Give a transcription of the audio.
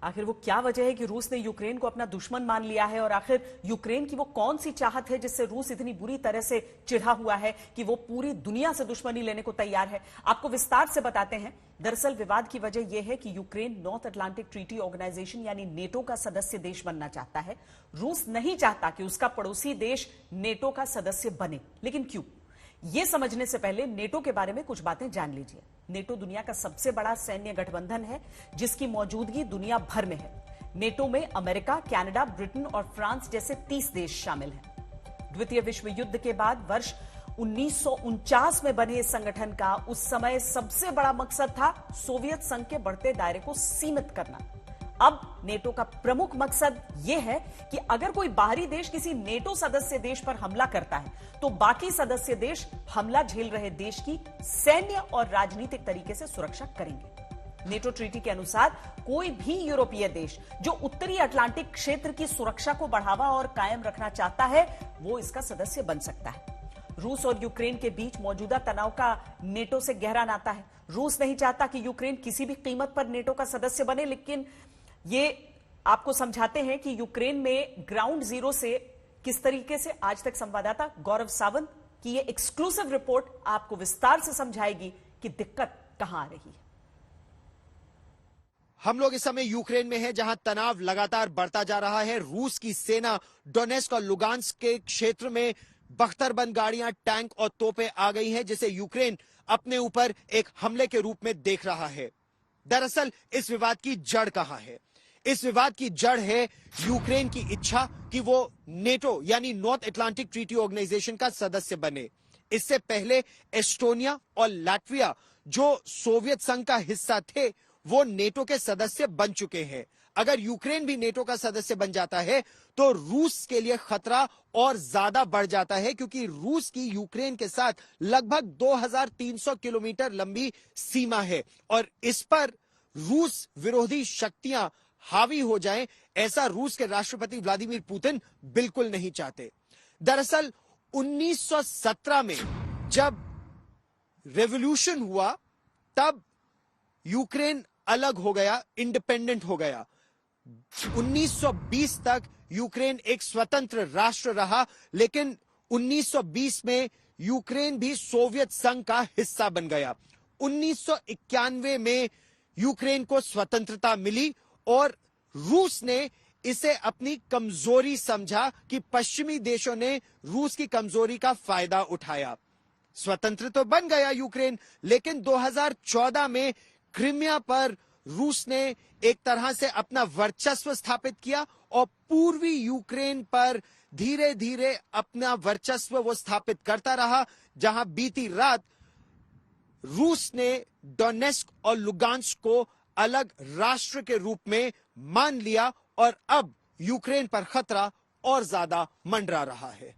आखिर वो क्या वजह है कि रूस ने यूक्रेन को अपना दुश्मन मान लिया है, और आखिर यूक्रेन की वो कौन सी चाहत है जिससे रूस इतनी बुरी तरह से चिढ़ा हुआ है कि वो पूरी दुनिया से दुश्मनी लेने को तैयार है? आपको विस्तार से बताते हैं। दरअसल विवाद की वजह यह है कि Ukraine North Atlantic Treaty Organization यानी नेटो का सदस्य देश बनना चाहता है। रूस नहीं चाहता कि उसका पड़ोसी देश नेटो का सदस्य बने। लेकिन क्यों? यह समझने से पहले नेटो के बारे में कुछ बातें जान लीजिए। नेटो दुनिया का सबसे बड़ा सैन्य गठबंधन है जिसकी मौजूदगी दुनिया भर में है। नेटो में अमेरिका, कनाडा, ब्रिटेन और फ्रांस जैसे 30 देश शामिल हैं। द्वितीय विश्व युद्ध के बाद वर्ष 1949 में बने इस संगठन का उस समय सबसे बड़ा मकसद था सोवियत संघ के बढ़ते दायरे को सीमित करना। अब नेटो का प्रमुख मकसद यह है कि अगर कोई बाहरी देश किसी नेटो सदस्य देश पर हमला करता है तो बाकी सदस्य देश हमला झेल रहे देश की सैन्य और राजनीतिक तरीके से सुरक्षा करेंगे। नेटो ट्रीटी के अनुसार कोई भी यूरोपीय देश जो उत्तरी अटलांटिक क्षेत्र की सुरक्षा को बढ़ावा और कायम रखना चाहता है वो इसका सदस्य बन सकता है। रूस और यूक्रेन के बीच मौजूदा तनाव का नेटो से गहरा नाता है। रूस नहीं चाहता कि यूक्रेन किसी भी कीमत पर नेटो का सदस्य बने, लेकिन ये आपको समझाते हैं कि यूक्रेन में ग्राउंड जीरो से किस तरीके से। आज तक संवाददाता गौरव सावंत की ये एक्सक्लूसिव रिपोर्ट आपको विस्तार से समझाएगी कि दिक्कत कहां आ रही है। हम लोग इस समय यूक्रेन में हैं, जहां तनाव लगातार बढ़ता जा रहा है। रूस की सेना डोनेस्क और लुगांस्क के क्षेत्र में बख्तरबंद गाड़ियां, टैंक और तोपें आ गई हैं, जिसे यूक्रेन अपने ऊपर एक हमले के रूप में देख रहा है। दरअसल इस विवाद की जड़ कहां है? इस विवाद की जड़ है यूक्रेन की इच्छा कि वो नेटो यानी नॉर्थ अटलांटिक ट्रीटी ऑर्गेनाइजेशन का सदस्य बने। इससे पहले एस्टोनिया और लाटविया जो सोवियत संघ का हिस्सा थे वो नेटो के सदस्य बन चुके हैं। अगर यूक्रेन भी नेटो का सदस्य बन जाता है तो रूस के लिए खतरा और ज्यादा बढ़ जाता है, क्योंकि रूस की यूक्रेन के साथ लगभग 2300 किलोमीटर लंबी सीमा है और इस पर रूस विरोधी शक्तियां हावी हो जाएं, ऐसा रूस के राष्ट्रपति व्लादिमीर पुतिन बिल्कुल नहीं चाहते। दरअसल 1917 में जब रेवोल्यूशन हुआ तब यूक्रेन अलग हो गया, इंडिपेंडेंट हो गया। 1920 तक यूक्रेन एक स्वतंत्र राष्ट्र रहा, लेकिन 1920 में यूक्रेन भी सोवियत संघ का हिस्सा बन गया। 1991 में यूक्रेन को स्वतंत्रता मिली और रूस ने इसे अपनी कमजोरी समझा कि पश्चिमी देशों ने रूस की कमजोरी का फायदा उठाया। स्वतंत्र तो बन गया यूक्रेन, लेकिन 2014 में क्रीमिया पर रूस ने एक तरह से अपना वर्चस्व स्थापित किया और पूर्वी यूक्रेन पर धीरे धीरे अपना वर्चस्व वो स्थापित करता रहा, जहां बीती रात रूस ने डोनेस्क और लुगांस्क को अलग राष्ट्र के रूप में मान लिया और अब यूक्रेन पर खतरा और ज्यादा मंडरा रहा है।